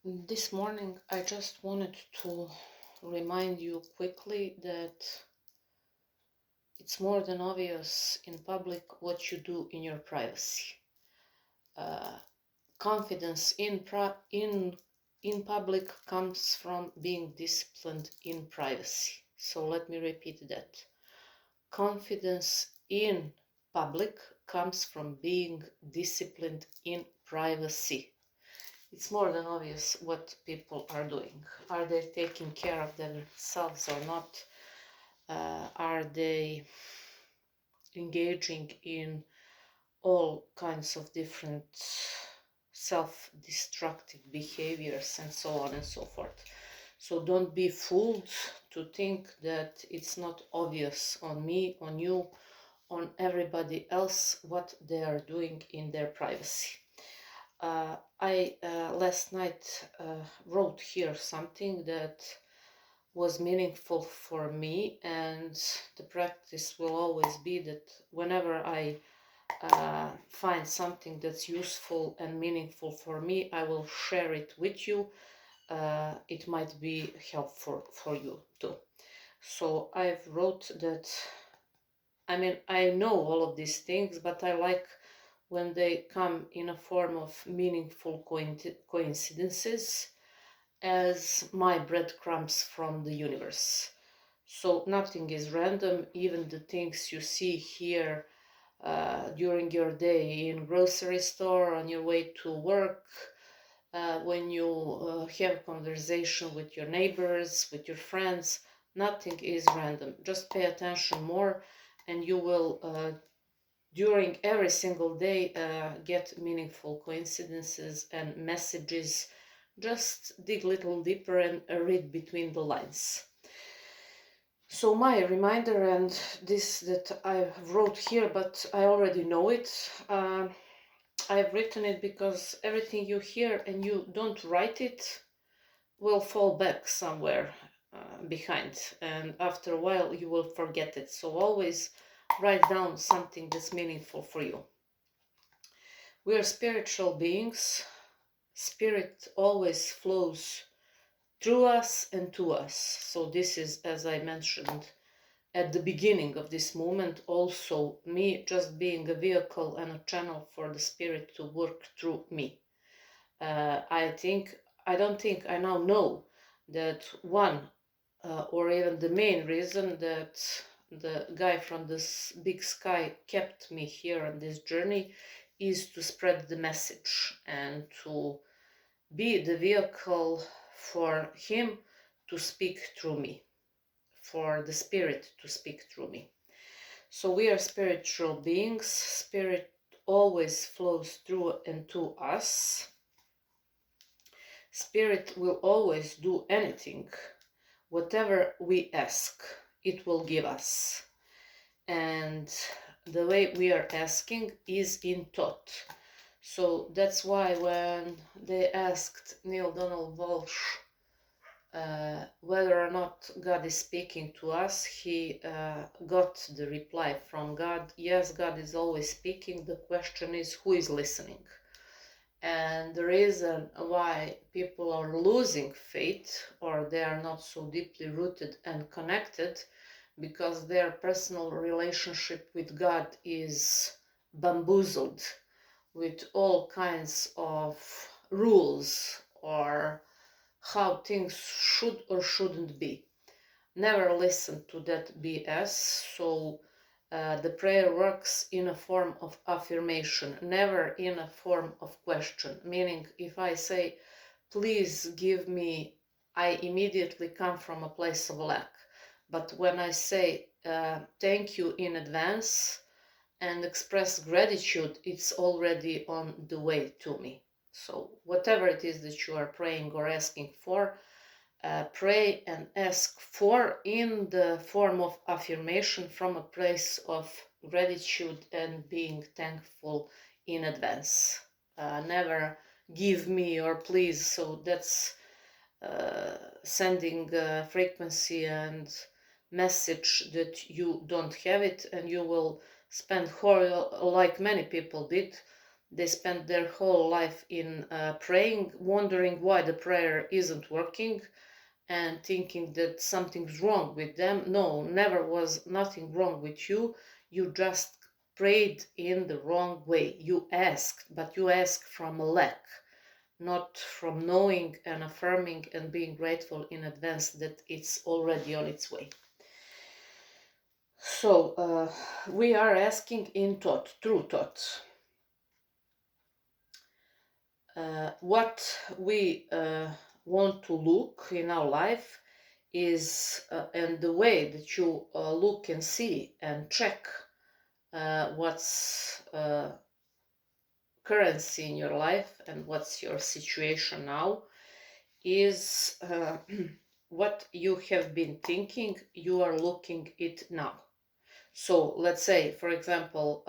This morning, I just wanted to remind you quickly that it's more than obvious in public what you do in your privacy. Uh, Confidence in public comes from being disciplined in privacy. So let me repeat that. Confidence in public comes from being disciplined in privacy. It's more than obvious what people are doing. Are they taking care of themselves or not? Are they engaging in all kinds of different self-destructive behaviors and so on and so forth? So don't be fooled to think that it's not obvious on me, on you, on everybody else what they are doing in their privacy. I last night wrote here something that was meaningful for me, and the practice will always be that whenever I find something that's useful and meaningful for me, I will share it with you. It might be helpful for you too. So I've wrote that, I know all of these things, but I like when they come in a form of meaningful coincidences as my breadcrumbs from the universe. So nothing is random, even the things you see here during your day in grocery store, on your way to work, when you have conversation with your neighbors, with your friends, nothing is random. Just pay attention more and you will during every single day get meaningful coincidences and messages. Just dig a little deeper and read between the lines. So my reminder, and this that I wrote here, but I already know it. I've written it because everything you hear and you don't write it will fall back somewhere behind, and after a while you will forget it. So always write down something that's meaningful for you. We are spiritual beings. Spirit always flows through us and to us. So this is, as I mentioned at the beginning of this moment, also me just being a vehicle and a channel for the spirit to work through me. I don't think I now know that one or even the main reason that the guy from this big sky kept me here on this journey is to spread the message and to be the vehicle for him to speak through me, for the spirit to speak through me. So we are spiritual beings. Spirit always flows through and to us. Spirit will always do anything. Whatever we ask, it will give us. And the way we are asking is in thought. So that's why when they asked Neil Donald Walsh whether or not God is speaking to us, he got the reply from God, yes, God is always speaking. The question is, who is listening? And the reason why people are losing faith or they are not so deeply rooted and connected, because their personal relationship with God is bamboozled with all kinds of rules or how things should or shouldn't be. Never listen to that BS. So the prayer works in a form of affirmation, never in a form of question. Meaning, if I say, please give me, I immediately come from a place of lack. But when I say thank you in advance and express gratitude, it's already on the way to me. So whatever it is that you are praying or asking for, pray and ask for in the form of affirmation from a place of gratitude and being thankful in advance. Never give me or please. So that's sending frequency and message that you don't have it, and you will spend horror, like many people did, They spend their whole life in praying, wondering why the prayer isn't working, and thinking that something's wrong with them. No, never was nothing wrong with you. You just prayed in the wrong way. You asked, but you asked from a lack, not from knowing and affirming and being grateful in advance that it's already on its way. So we are asking in thought, true thought. What we want to look in our life is, and the way that you look and see and check what's currency in your life and what's your situation now, is what you have been thinking, you are looking it now. So let's say, for example,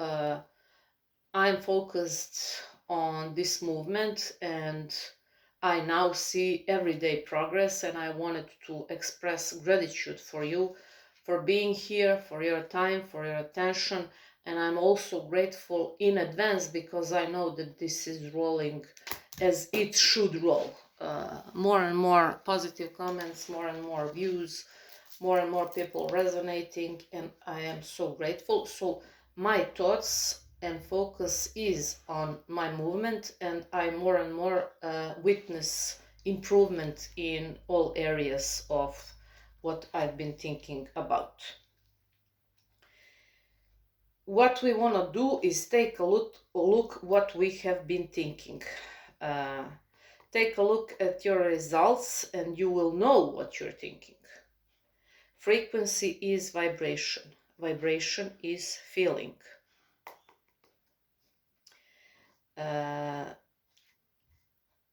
I'm focused on this movement and I now see everyday progress, and I wanted to express gratitude for you for being here, for your time, for your attention. And I'm also grateful in advance because I know that this is rolling as it should roll. More and more positive comments, more and more views, more and more people resonating, and I am so grateful. So my thoughts and focus is on my movement, and I more and more witness improvement in all areas of what I've been thinking about. What we want to do is take a look what we have been thinking. Uh, Take a look at your results and you will know what you're thinking. Frequency is vibration. Vibration is feeling.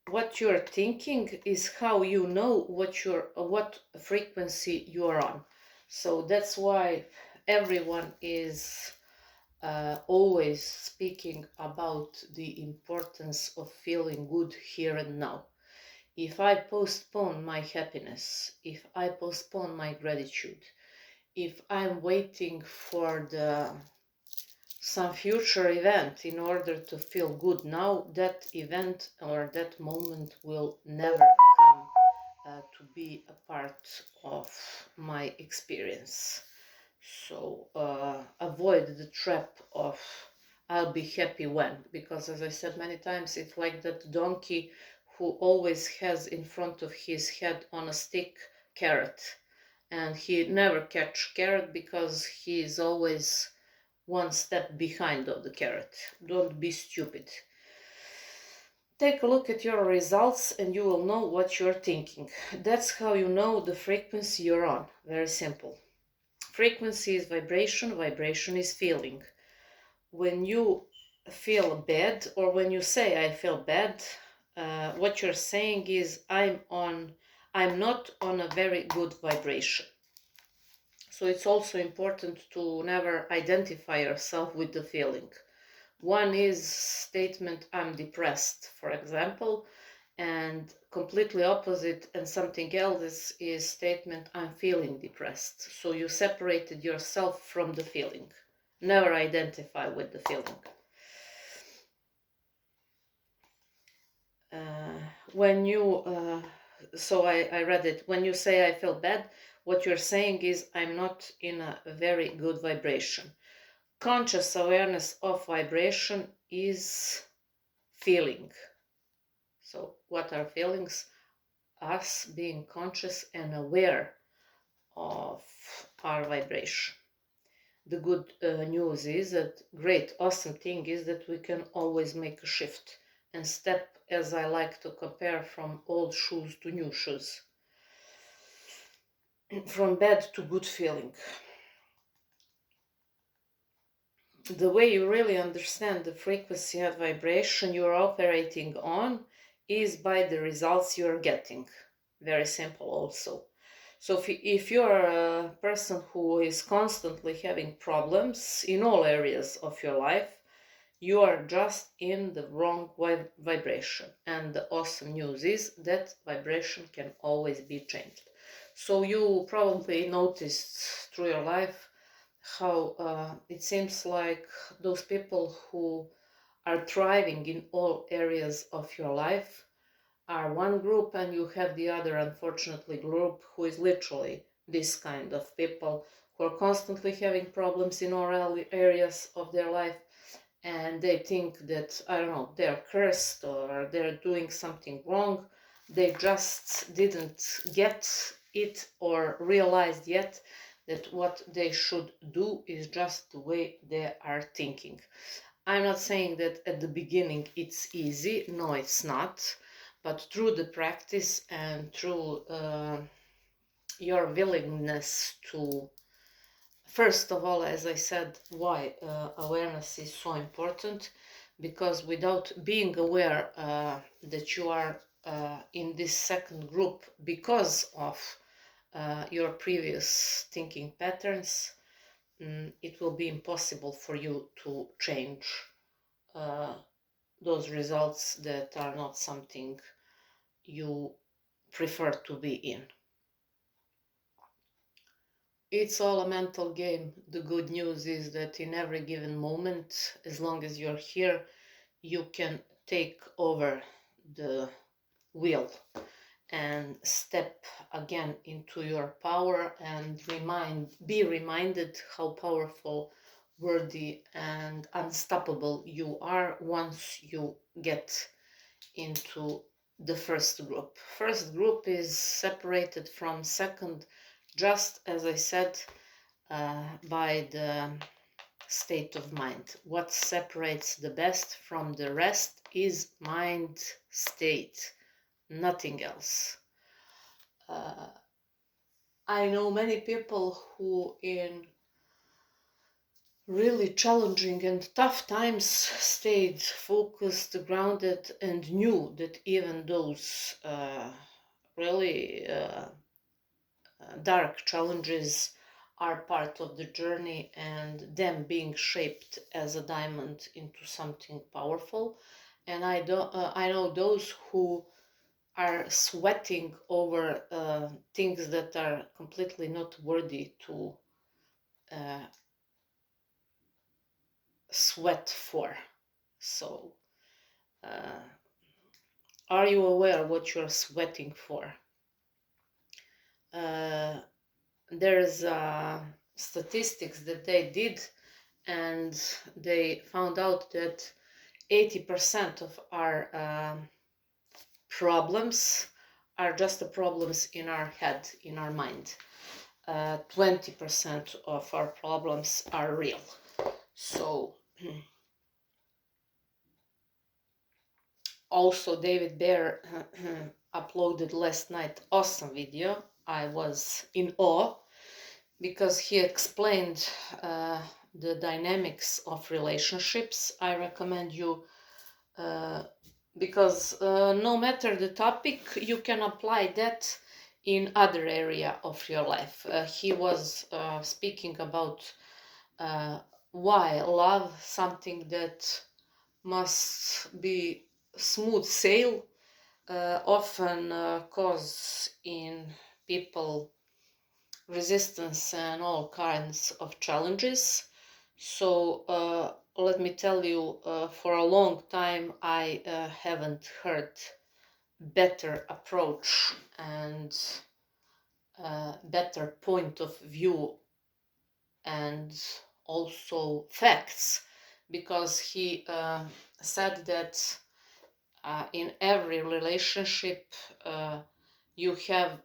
What you're thinking is how you know what frequency you are on. So that's why everyone is always speaking about the importance of feeling good here and now. If I postpone my happiness, if I postpone my gratitude, if I'm waiting for some future event in order to feel good now, that event or that moment will never come to be a part of my experience. So avoid the trap of I'll be happy when, because as I said many times, it's like that donkey who always has in front of his head on a stick carrot, and he never catch carrot because he is always one step behind of the carrot. Don't be stupid. Take a look at your results and you will know what you're thinking. That's how you know the frequency you're on. Very simple. Frequency is vibration, vibration is feeling. When you feel bad, or when you say I feel bad, what you're saying is I'm not on a very good vibration. So it's also important to never identify yourself with the feeling. One is statement I'm depressed, for example, and completely opposite and something else is statement I'm feeling depressed. So you separated yourself from the feeling. Never identify with the feeling. When you so I read it. When you say I feel bad, what you're saying is I'm not in a very good vibration. Conscious awareness of vibration is feeling. So what are feelings? Us being conscious and aware of our vibration. The good news is that great, awesome thing is that we can always make a shift and step, as I like to compare, from old shoes to new shoes, from bad to good feeling. The way you really understand the frequency of vibration you're operating on is by the results you're getting. Very simple also. So if you're a person who is constantly having problems in all areas of your life, you are just in the wrong vibration. And the awesome news is that vibration can always be changed. So you probably noticed through your life how it seems like those people who are thriving in all areas of your life are one group, and you have the other, unfortunately, group who is literally this kind of people who are constantly having problems in all areas of their life, and they think that, I don't know, they're cursed or they're doing something wrong. They just didn't get it or realized yet that what they should do is just the way they are thinking. I'm not saying that at the beginning it's easy. No, it's not. But through the practice and through your willingness to, first of all, as I said, why awareness is so important, because without being aware that you are in this second group because of your previous thinking patterns, it will be impossible for you to change uh, those results that are not something you prefer to be in. It's all a mental game. The good news is that in every given moment, as long as you're here, you can take over the wheel and step again into your power and be reminded how powerful, worthy, and unstoppable you are once you get into the first group. First group is separated from second, just as I said, by the state of mind. What separates the best from the rest is mind state, nothing else. I know many people who, in really challenging and tough times, stayed focused, grounded, and knew that even those really dark challenges are part of the journey, and them being shaped as a diamond into something powerful. And I know those who are sweating over things that are completely not worthy to uh, sweat for. So, uh, are you aware what you're sweating for? Uh, there's statistics that they did, and they found out that 80% of our problems are just the problems in our head, in our mind. 20% of our problems are real. So, also David Bear uploaded last night awesome video. I was in awe because he explained the dynamics of relationships. I recommend you because no matter the topic, you can apply that in other area of your life. He was speaking about why love, something that must be smooth sail, often cause in people resistance and all kinds of challenges. So let me tell you, for a long time I haven't heard better approach and better point of view and also facts, because he said that in every relationship you have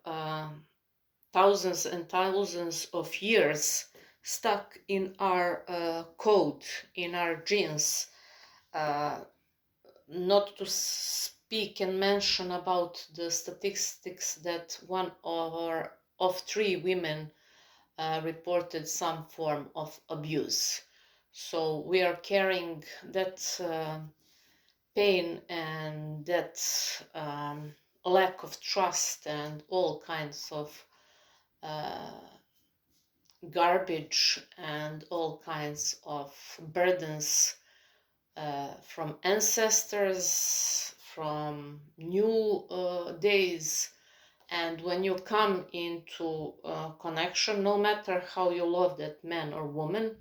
thousands and thousands of years stuck in our code, in our genes. Not to speak and mention about the statistics that one of three women reported some form of abuse. So we are carrying that pain and that lack of trust and all kinds of garbage and all kinds of burdens from ancestors, from new days. And when you come into connection, no matter how you love that man or woman,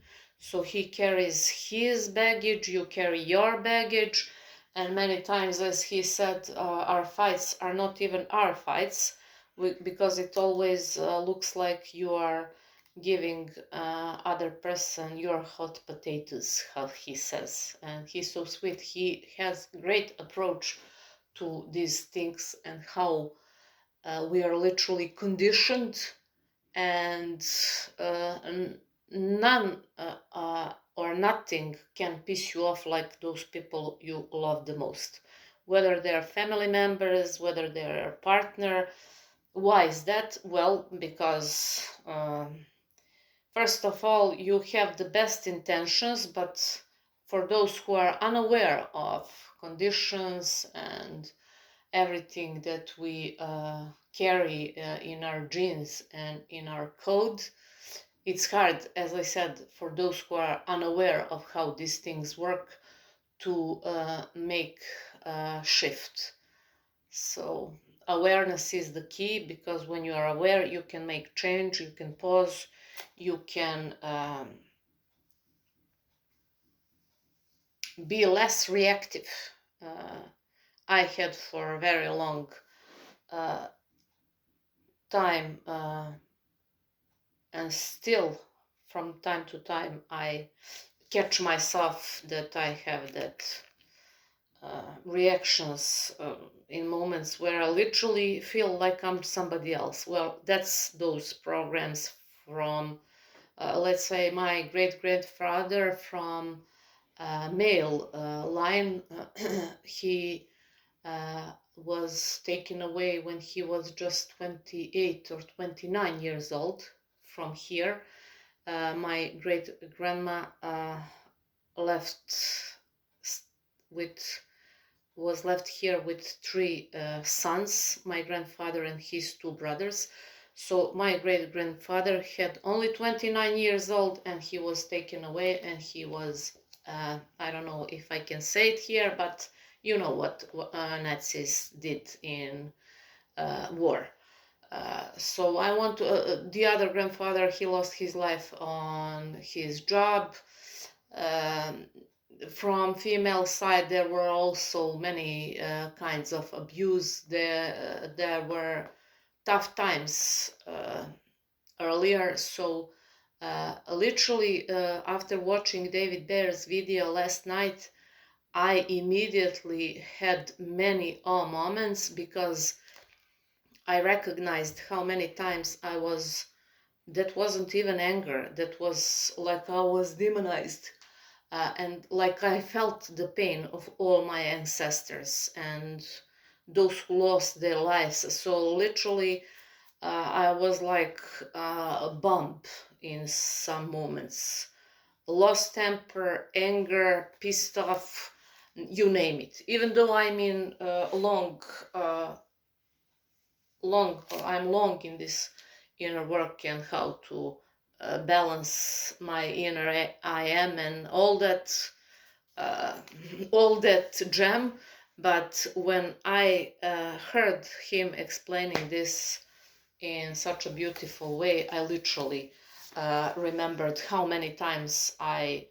So he carries his baggage, you carry your baggage, and many times, as he said, our fights are not even our fights, because it always looks like you are giving other person your hot potatoes, how he says. And he's so sweet. He has great approach to these things, and how we are literally conditioned, and none or nothing can piss you off like those people you love the most, whether they're family members, whether they're a partner. Why is that? Well, because first of all, you have the best intentions, but for those who are unaware of conditions and everything that we carry in our genes and in our code, it's hard, as I said, for those who are unaware of how these things work, to make a shift. So awareness is the key, because when you are aware, you can make change, you can pause, you can be less reactive. I had for a very long uh, time, and still from time to time I catch myself that I have that reactions in moments where I literally feel like I'm somebody else. Well, that's those programs from, let's say, my great grandfather from male line. He was taken away when he was just 28 or 29 years old from here. My great grandma left with was left here with three sons, my grandfather and his two brothers. So my great grandfather had only 29 years old, and he was taken away, and he was, I don't know if I can say it here, but you know what Nazis did in war. So I want to, the other grandfather, he lost his life on his job. Um, from female side, there were also many kinds of abuse. There were tough times earlier. So literally, after watching David Bear's video last night, I immediately had many awe moments, because I recognized how many times that wasn't even anger, that was like I was demonized. And like I felt the pain of all my ancestors and those who lost their lives. So literally, I was like a bomb in some moments. Lost temper, anger, pissed off, you name it. Even though I'm in uh, I'm long in this inner work, and how to balance my inner I am and all that, uh, all that jam. But when I heard him explaining this in such a beautiful way, I literally remembered how many times I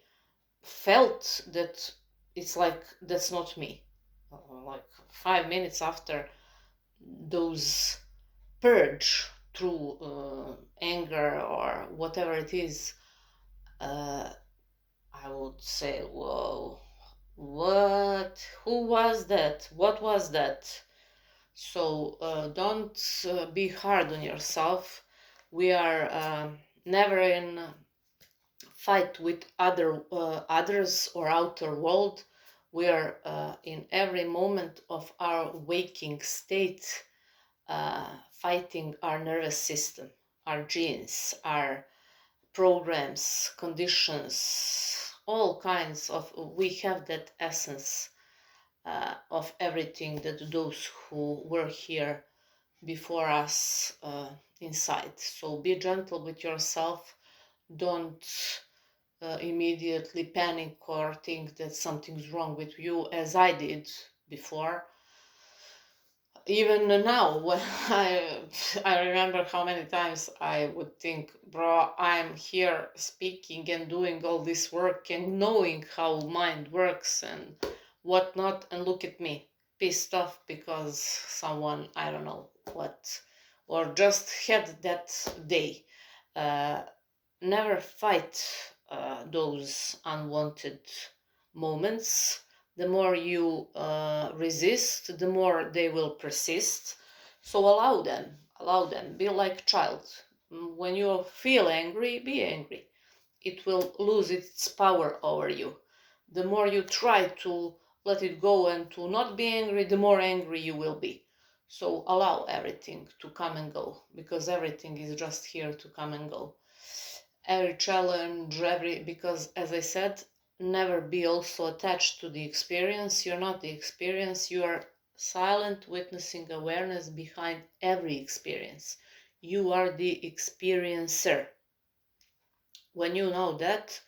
felt that it's like that's not me. Like 5 minutes after those purge through anger or whatever it is, uh, I would say, whoa, what? Who was that? What was that? So don't be hard on yourself. We are never in fight with others or outer world. We are in every moment of our waking state fighting our nervous system, our genes, our programs, conditions, all kinds of, we have that essence of everything that those who were here before us inside. So be gentle with yourself. Don't immediately panic or think that something's wrong with you, as I did before. Even now, when I remember how many times I would think, bro, I'm here speaking and doing all this work and knowing how mind works and whatnot, and look at me, pissed off because someone, I don't know what, or just had that day. Uh, Never fight those unwanted moments. The more you resist, the more they will persist. So allow them, be like child. When you feel angry, be angry. It will lose its power over you. The more you try to let it go and to not be angry, the more angry you will be. So allow everything to come and go, because everything is just here to come and go. Every challenge, because as I said, never be also attached to the experience. You're not the experience, you are silent witnessing awareness behind every experience. You are the experiencer. When you know that,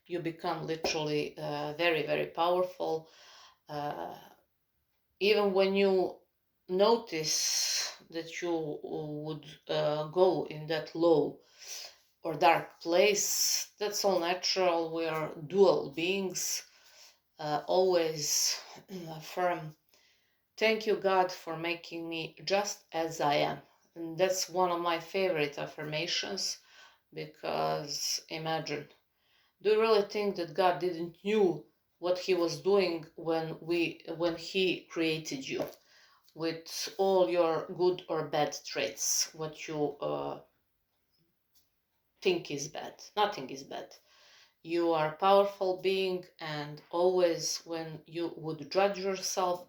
you become literally very, very powerful. Uh, Even when you notice that you would go in that low or dark place, that's all natural. We are dual beings. Always affirm, thank you, God, for making me just as I am. And that's one of my favorite affirmations, because imagine, do you really think that God didn't knew what he was doing when he created you, with all your good or bad traits, what you think is bad? Nothing is bad. You are a powerful being, and always when you would judge yourself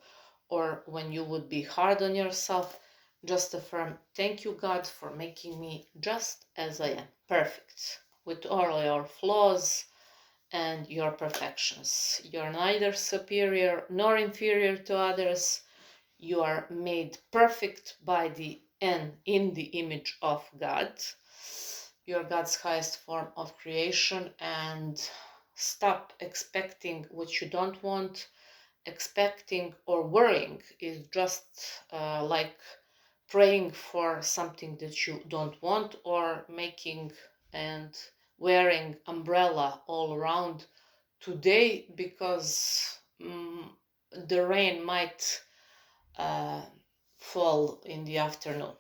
or when you would be hard on yourself, just affirm, thank you, God, for making me just as I am, perfect, with all your flaws and your perfections. You're neither superior nor inferior to others. You are made perfect by the and in the image of God. You are God's highest form of creation, and stop expecting what you don't want. Expecting or worrying is just like praying for something that you don't want, or making and wearing umbrella all around today because the rain might uh, fall in the afternoon.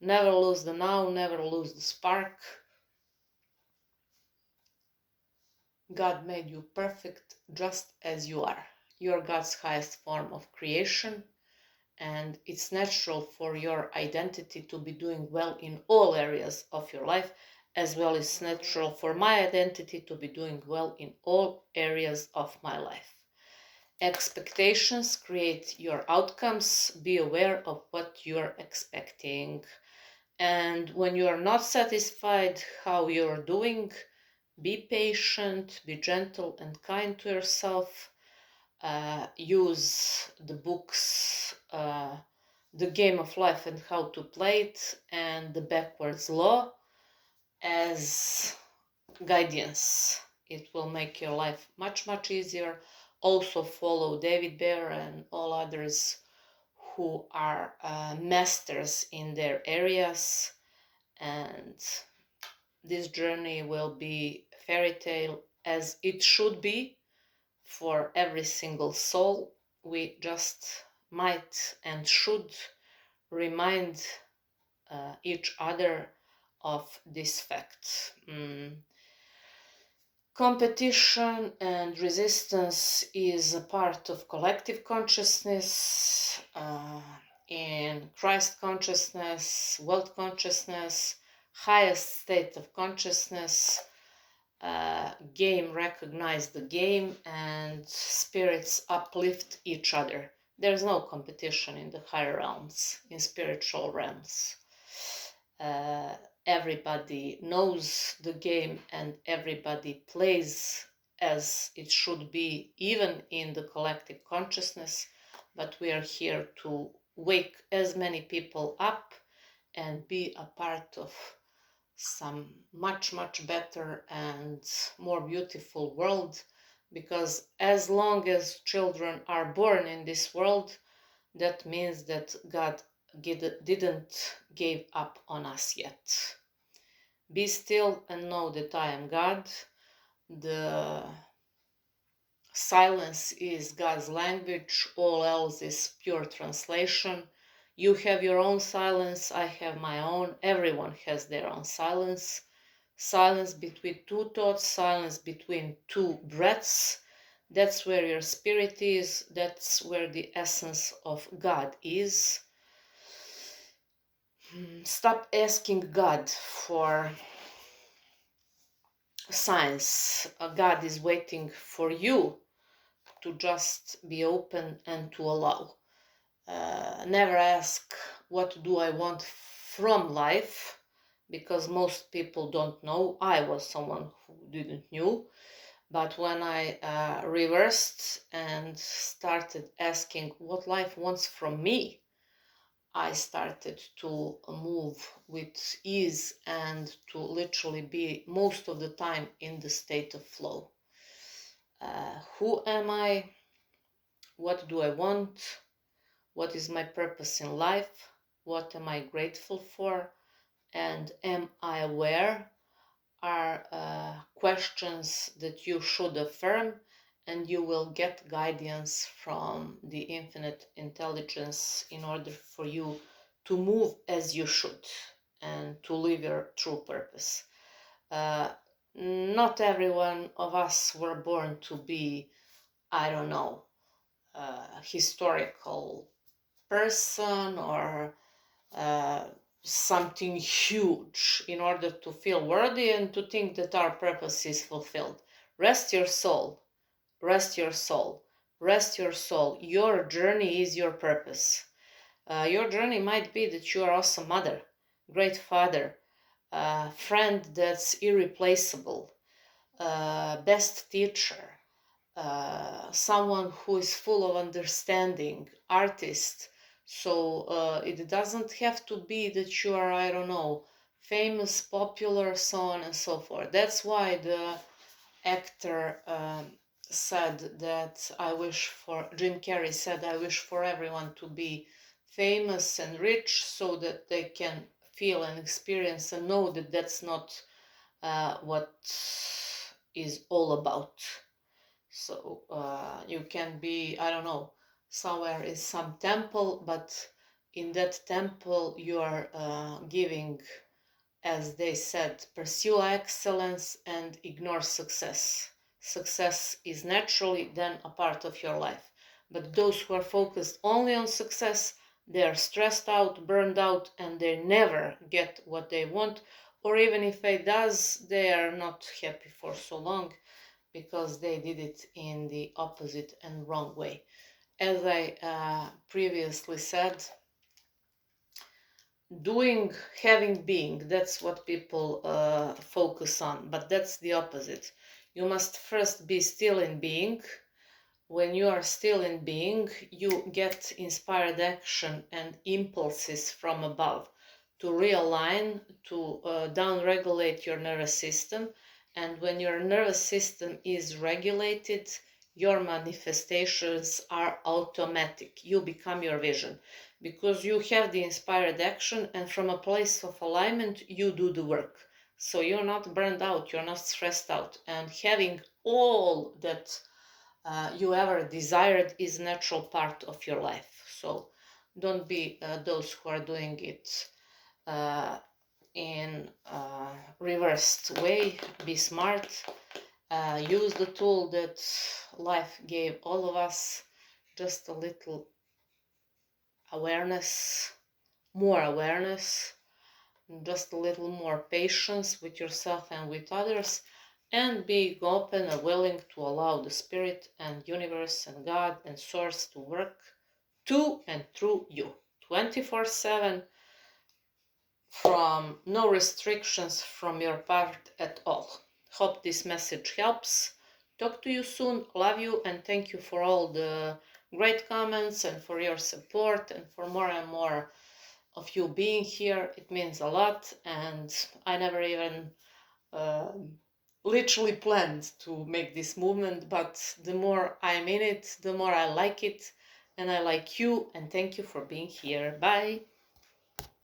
Never lose the now, never lose the spark. God made you perfect just as you are. You're God's highest form of creation, and it's natural for your identity to be doing well in all areas of your life, as well as natural for my identity to be doing well in all areas of my life. Expectations create your outcomes. Be aware of what you're expecting. And when you are not satisfied how you're doing, be patient, be gentle and kind to yourself. Use the books, The Game of Life and How to Play It, and The Backwards Law as guidance. It will make your life much, much easier. Also follow David Bear and all others who are masters in their areas, and this journey will be fairy tale as it should be for every single soul. We just might and should remind each other of this fact. Competition and resistance is a part of collective consciousness, in Christ consciousness, world consciousness, highest state of consciousness. Game recognize the game, and spirits uplift each other. There's no competition in the higher realms, in spiritual realms. Everybody knows the game and everybody plays as it should be, even in the collective consciousness. But we are here to wake as many people up and be a part of some much, much better and more beautiful world. Because as long as children are born in this world, that means that God didn't give up on us yet. Be still and know that I am God. The silence is God's language, all else is pure translation. You have your own silence, I have my own, everyone has their own silence. Silence between two thoughts, silence between two breaths. That's where your spirit is, that's where the essence of God is. Stop asking God for signs. God is waiting for you to just be open and to allow. Never ask, what do I want from life? Because most people don't know. I was someone who didn't know. But when I reversed and started asking what life wants from me, I started to move with ease and to literally be most of the time in the state of flow. Who am I? What do I want? What is my purpose in life? What am I grateful for? And am I aware? Are questions that you should affirm, and you will get guidance from the infinite intelligence in order for you to move as you should and to live your true purpose. Not every one of us were born to be, I don't know, historical person or something huge in order to feel worthy and to think that our purpose is fulfilled. Rest your soul, rest your soul, rest your soul. Your journey is your purpose. Your journey might be that you are awesome mother, great father, friend that's irreplaceable, best teacher, someone who is full of understanding, artist. So it doesn't have to be that you are, I don't know, famous, popular, so on and so forth. That's why the actor said that Jim Carrey said, I wish for everyone to be famous and rich so that they can feel and experience and know that that's not what is all about. So you can be, I don't know, somewhere in some temple, but in that temple you are giving, as they said, pursue excellence and ignore success. Success is naturally then a part of your life. But those who are focused only on success, they are stressed out, burned out, and they never get what they want. Or even if they does, they are not happy for so long because they did it in the opposite and wrong way. As I previously said, doing, having, being, that's what people focus on, but that's the opposite. You must first be still in being. When you are still in being, you get inspired action and impulses from above to realign, to down-regulate your nervous system. And when your nervous system is regulated, your manifestations are automatic. You become your vision because you have the inspired action, and from a place of alignment, you do the work. So you're not burned out, you're not stressed out, and having all that you ever desired is a natural part of your life. So don't be those who are doing it in reversed way. Be smart. Use the tool that life gave all of us. Just a little awareness, more awareness, just a little more patience with yourself and with others, and be open and willing to allow the spirit and universe and God and source to work to and through you 24/7, from no restrictions from your part at all. Hope this message helps. Talk to you soon. Love you and thank you for all the great comments and for your support and for more and more of you being here. It means a lot, and I never even literally planned to make this movement, but the more I'm in it, the more I like it, and I like you, and thank you for being here. Bye.